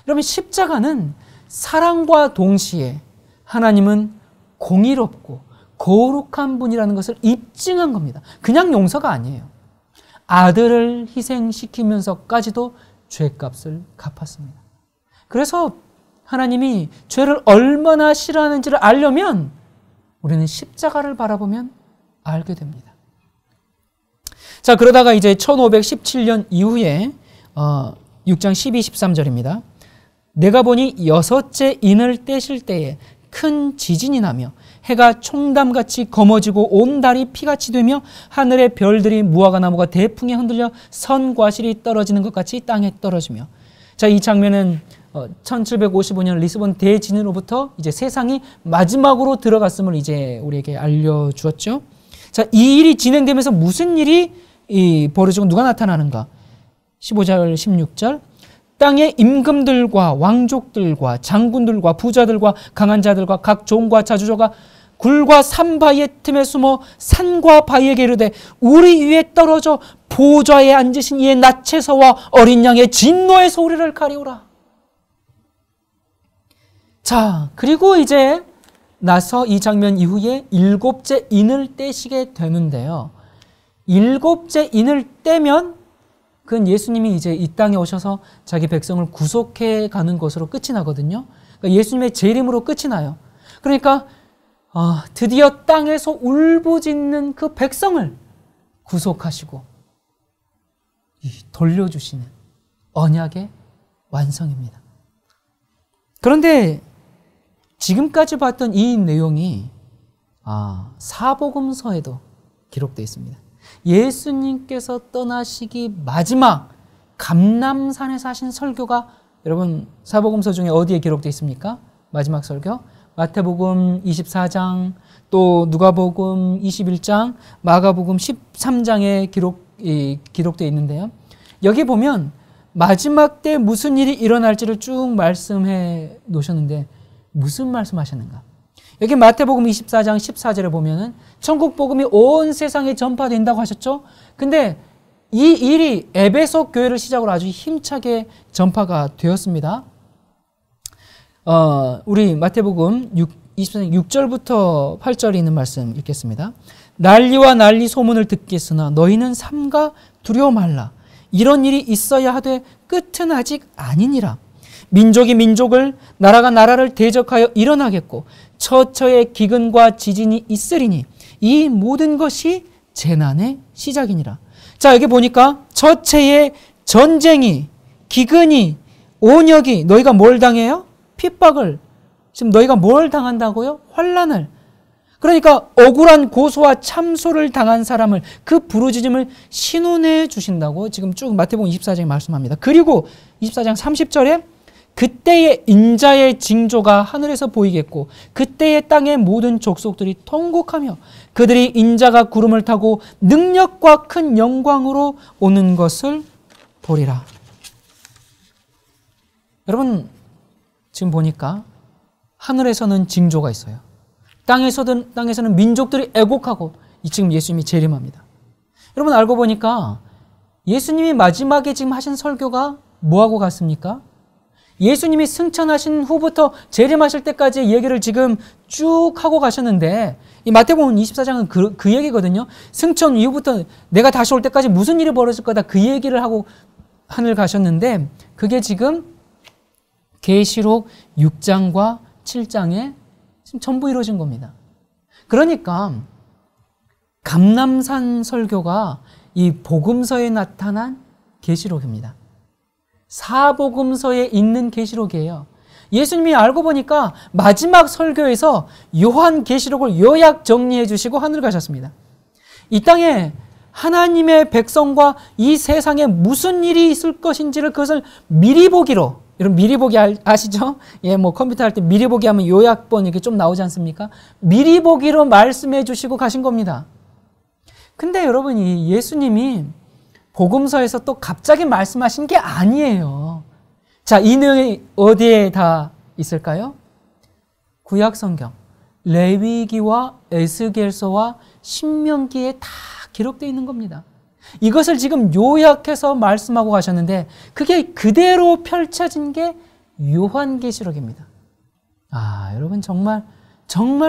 S1: 여러분, 십자가는 사랑과 동시에 하나님은 공의롭고 거룩한 분이라는 것을 입증한 겁니다. 그냥 용서가 아니에요. 아들을 희생시키면서까지도 죄값을 갚았습니다. 그래서 하나님이 죄를 얼마나 싫어하는지를 알려면 우리는 십자가를 바라보면 알게 됩니다. 자, 그러다가 이제 1517년 이후에 6장 12, 13절입니다. 내가 보니 6째 인을 떼실 때에 큰 지진이 나며 해가 총담같이 검어지고 온 달이 피같이 되며 하늘의 별들이 무화과 나무가 대풍에 흔들려 선과실이 떨어지는 것 같이 땅에 떨어지며. 자, 이 장면은 1755년 리스본 대지진으로부터 이제 세상이 마지막으로 들어갔음을 이제 우리에게 알려주었죠. 자, 이 일이 진행되면서 무슨 일이 벌어지고 누가 나타나는가? 15절, 16절. 땅의 임금들과 왕족들과 장군들과 부자들과 강한 자들과 각 종과 자주저가 굴과 산 바위의 틈에 숨어 산과 바위에게 이르되 우리 위에 떨어져 보좌에 앉으신 이의 나체서와 어린 양의 진노의 소리를 가리우라. 자, 그리고 이제 나서 이 장면 이후에 7째 인을 떼시게 되는데요. 7째 인을 떼면 그건 예수님이 이제 이 땅에 오셔서 자기 백성을 구속해 가는 것으로 끝이 나거든요. 그러니까 예수님의 재림으로 끝이 나요. 그러니까 드디어 땅에서 울부짖는 그 백성을 구속하시고 돌려주시는 언약의 완성입니다. 그런데 지금까지 봤던 이 내용이 사복음서에도 기록되어 있습니다. 예수님께서 떠나시기 마지막 감람산에서 하신 설교가 여러분 사복음서 중에 어디에 기록되어 있습니까? 마지막 설교 마태복음 24장 또 누가복음 21장 마가복음 13장에 기록되어 있는데요. 여기 보면 마지막 때 무슨 일이 일어날지를 쭉 말씀해 놓으셨는데 무슨 말씀하셨는가? 여기 마태복음 24장 14절에 보면은 천국 복음이 온 세상에 전파된다고 하셨죠? 근데 이 일이 에베소 교회를 시작으로 아주 힘차게 전파가 되었습니다. 우리 마태복음 24장 6절부터 8절에 있는 말씀 읽겠습니다. 난리와 난리 소문을 듣겠으나 너희는 삼가 두려워 말라. 이런 일이 있어야 하되 끝은 아직 아니니라. 민족이 민족을 나라가 나라를 대적하여 일어나겠고 처처의 기근과 지진이 있으리니 이 모든 것이 재난의 시작이니라. 자, 여기 보니까 처체의 전쟁이 기근이 온역이 너희가 뭘 당해요? 핍박을. 지금 너희가 뭘 당한다고요? 환난을. 그러니까 억울한 고소와 참소를 당한 사람을 그 부르짖음을 신원해 주신다고 지금 쭉 마태복음 24장에 말씀합니다. 그리고 24장 30절에 그때의 인자의 징조가 하늘에서 보이겠고 그때의 땅의 모든 족속들이 통곡하며 그들이 인자가 구름을 타고 능력과 큰 영광으로 오는 것을 보리라. 여러분 지금 보니까 하늘에서는 징조가 있어요. 땅에서는 민족들이 애곡하고 지금 예수님이 재림합니다. 여러분 알고 보니까 예수님이 마지막에 지금 하신 설교가 뭐하고 같습니까? 예수님이 승천하신 후부터 재림하실 때까지의 얘기를 지금 쭉 하고 가셨는데 이 마태복음 24장은 그 얘기거든요. 승천 이후부터 내가 다시 올 때까지 무슨 일이 벌어질 거다 그 얘기를 하고 하늘 가셨는데 그게 지금 계시록 6장과 7장에 지금 전부 이루어진 겁니다. 그러니까 감람산 설교가 이 복음서에 나타난 계시록입니다. 사복음서에 있는 계시록이에요. 예수님이 알고 보니까 마지막 설교에서 요한 계시록을 요약 정리해 주시고 하늘 가셨습니다. 이 땅에 하나님의 백성과 이 세상에 무슨 일이 있을 것인지를 그것을 미리 보기로, 여러분 미리 보기 아시죠? 예, 뭐 컴퓨터 할 때 미리 보기 하면 요약본 이렇게 좀 나오지 않습니까? 미리 보기로 말씀해 주시고 가신 겁니다. 근데 여러분 이 예수님이 복음서에서 또 갑자기 말씀하신 게 아니에요. 자, 이 내용이 어디에 다 있을까요? 구약 성경. 레위기와 에스겔서와 신명기에 다 기록되어 있는 겁니다. 이것을 지금 요약해서 말씀하고 가셨는데 그게 그대로 펼쳐진 게 요한계시록입니다. 여러분 정말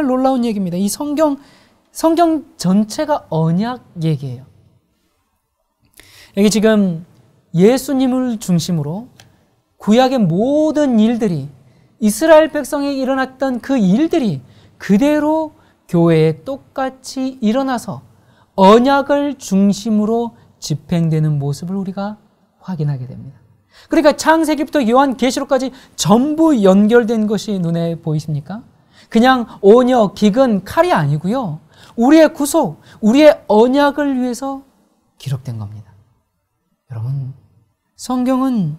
S1: 놀라운 얘기입니다. 이 성경 전체가 언약 얘기예요. 여기 지금 예수님을 중심으로 구약의 모든 일들이, 이스라엘 백성에 일어났던 그 일들이 그대로 교회에 똑같이 일어나서 언약을 중심으로 집행되는 모습을 우리가 확인하게 됩니다. 그러니까 창세기부터 요한계시록까지 전부 연결된 것이 눈에 보이십니까? 그냥 언약, 기근, 칼이 아니고요. 우리의 구속, 우리의 언약을 위해서 기록된 겁니다. 여러분, 성경은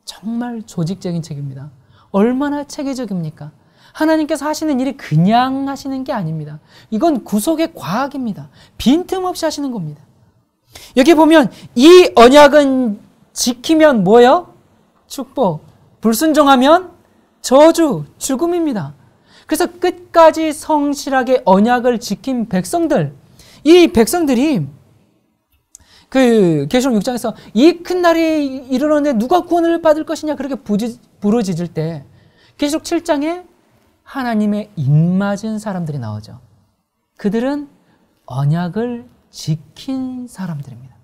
S1: 정말 조직적인 책입니다. 얼마나 체계적입니까? 하나님께서 하시는 일이 그냥 하시는 게 아닙니다. 이건 구속의 과학입니다. 빈틈없이 하시는 겁니다. 여기 보면 이 언약은 지키면 뭐예요? 축복. 불순종하면 저주, 죽음입니다. 그래서 끝까지 성실하게 언약을 지킨 백성들, 이 백성들이 그 계시록 6장에서 이 큰 날이 이르렀는데 누가 구원을 받을 것이냐 그렇게 부르짖을 때 계시록 7장에 하나님의 입맞은 사람들이 나오죠. 그들은 언약을 지킨 사람들입니다.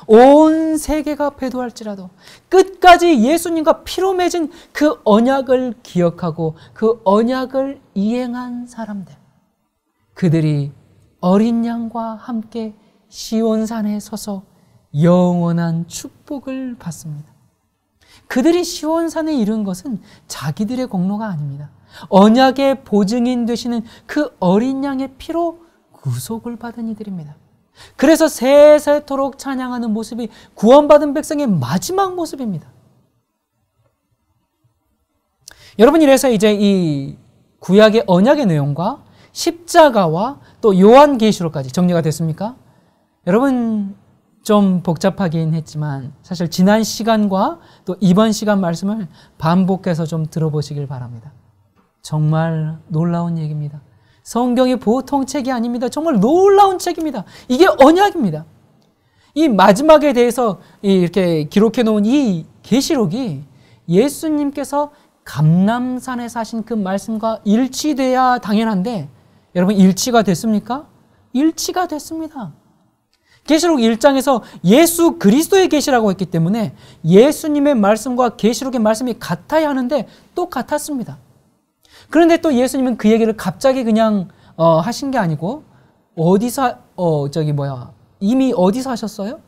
S1: 온 세계가 배도할지라도 끝까지 예수님과 피로 맺은 그 언약을 기억하고 그 언약을 이행한 사람들, 그들이 어린 양과 함께 시온산에 서서 영원한 축복을 받습니다. 그들이 시온산에 이른 것은 자기들의 공로가 아닙니다. 언약의 보증인 되시는 그 어린 양의 피로 구속을 받은 이들입니다. 그래서 세세토록 찬양하는 모습이 구원받은 백성의 마지막 모습입니다. 여러분, 이래서 이제 이 구약의 언약의 내용과 십자가와 또 요한계시록까지 정리가 됐습니까? 여러분, 좀 복잡하긴 했지만 사실 지난 시간과 또 이번 시간 말씀을 반복해서 좀 들어보시길 바랍니다. 정말 놀라운 얘기입니다. 성경이 보통 책이 아닙니다. 정말 놀라운 책입니다. 이게 언약입니다. 이 마지막에 대해서 이렇게 기록해 놓은 이 계시록이 예수님께서 감람산에 사신 그 말씀과 일치돼야 당연한데 여러분, 일치가 됐습니까? 일치가 됐습니다. 계시록 1장에서 예수 그리스도의 계시라고 했기 때문에 예수님의 말씀과 계시록의 말씀이 같아야 하는데 또 같았습니다. 그런데 또 예수님은 그 얘기를 갑자기 그냥 하신 게 아니고 이미 어디서 하셨어요?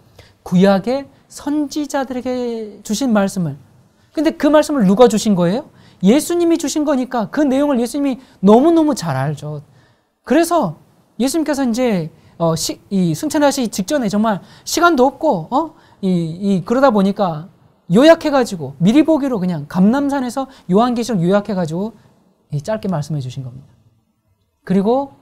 S1: 구약의 선지자들에게 주신 말씀을. 근데 그 말씀을 누가 주신 거예요? 예수님이 주신 거니까 그 내용을 예수님이 너무너무 잘 알죠. 그래서 예수님께서 이제 이 승천하시기 직전에 정말 시간도 없고 그러다 보니까 요약해가지고 미리 보기로 그냥 감람산에서 요한계시록 요약해가지고 짧게 말씀해 주신 겁니다. 그리고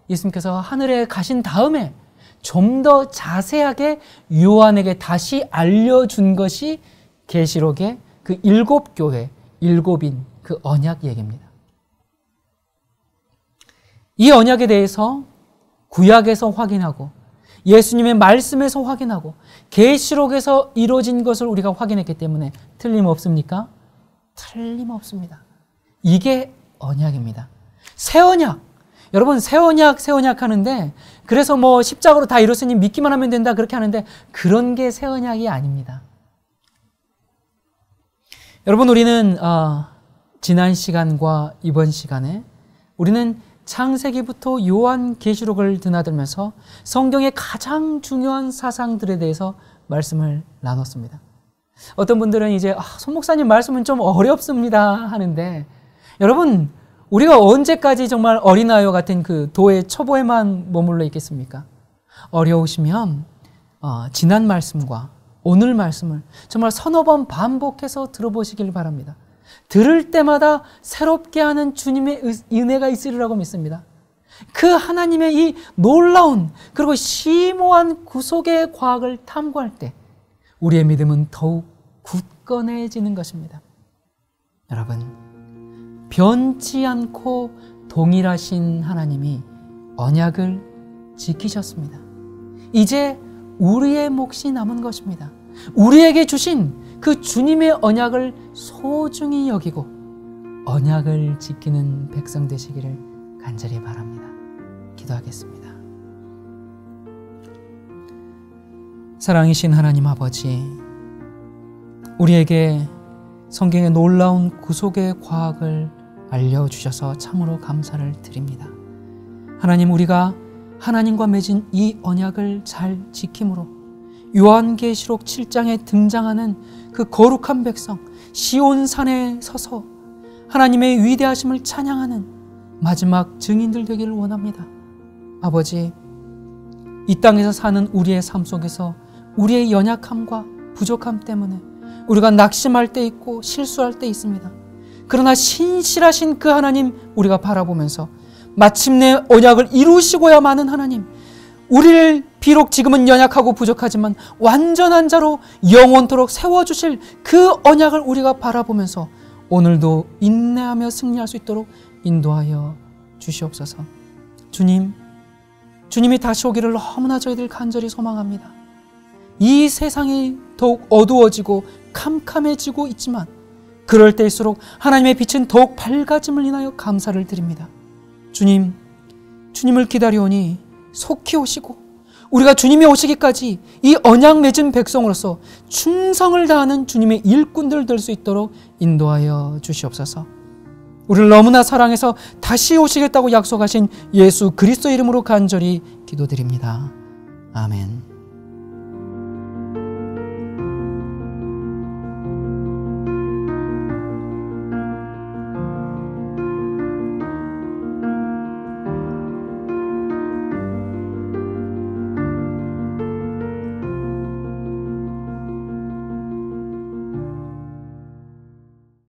S1: 예수님께서 하늘에 가신 다음에 좀 더 자세하게 요한에게 다시 알려준 것이 계시록의 그 7교회, 7인 그 언약 얘기입니다. 이 언약에 대해서 구약에서 확인하고 예수님의 말씀에서 확인하고 계시록에서 이루어진 것을 우리가 확인했기 때문에 틀림없습니까? 틀림없습니다. 이게 언약입니다. 새 언약. 여러분, 새 언약 하는데 그래서 뭐 십자가로 다 이뤘으니 믿기만 하면 된다 그렇게 하는데 그런 게 새 언약이 아닙니다. 여러분, 우리는 지난 시간과 이번 시간에 우리는 창세기부터 요한계시록을 드나들면서 성경의 가장 중요한 사상들에 대해서 말씀을 나눴습니다. 어떤 분들은 이제 손 목사님 말씀은 좀 어렵습니다 하는데 여러분, 우리가 언제까지 정말 어린아이와 같은 그 도의 초보에만 머물러 있겠습니까? 어려우시면 지난 말씀과 오늘 말씀을 정말 서너 번 반복해서 들어보시길 바랍니다. 들을 때마다 새롭게 하는 주님의 은혜가 있으리라고 믿습니다. 그 하나님의 이 놀라운 그리고 심오한 구속의 과학을 탐구할 때 우리의 믿음은 더욱 굳건해지는 것입니다. 여러분, 변치 않고 동일하신 하나님이 언약을 지키셨습니다. 이제 우리의 몫이 남은 것입니다. 우리에게 주신 그 주님의 언약을 소중히 여기고 언약을 지키는 백성 되시기를 간절히 바랍니다. 기도하겠습니다. 사랑이신 하나님 아버지, 우리에게 성경의 놀라운 구속의 과학을 알려주셔서 참으로 감사를 드립니다. 하나님, 우리가 하나님과 맺은 이 언약을 잘 지킴으로 요한계시록 7장에 등장하는 그 거룩한 백성 시온산에 서서 하나님의 위대하심을 찬양하는 마지막 증인들 되기를 원합니다. 아버지, 이 땅에서 사는 우리의 삶 속에서 우리의 연약함과 부족함 때문에 우리가 낙심할 때 있고 실수할 때 있습니다. 그러나 신실하신 그 하나님 우리가 바라보면서 마침내 언약을 이루시고야 마는 하나님, 우리를 비록 지금은 연약하고 부족하지만 완전한 자로 영원토록 세워주실 그 언약을 우리가 바라보면서 오늘도 인내하며 승리할 수 있도록 인도하여 주시옵소서. 주님이 다시 오기를 너무나 저희들 간절히 소망합니다. 이 세상이 더욱 어두워지고 캄캄해지고 있지만 그럴 때일수록 하나님의 빛은 더욱 밝아짐을 인하여 감사를 드립니다. 주님을 기다려오니 속히 오시고 우리가 주님이 오시기까지 이 언약 맺은 백성으로서 충성을 다하는 주님의 일꾼들 될 수 있도록 인도하여 주시옵소서. 우리를 너무나 사랑해서 다시 오시겠다고 약속하신 예수 그리스도 이름으로 간절히 기도드립니다. 아멘.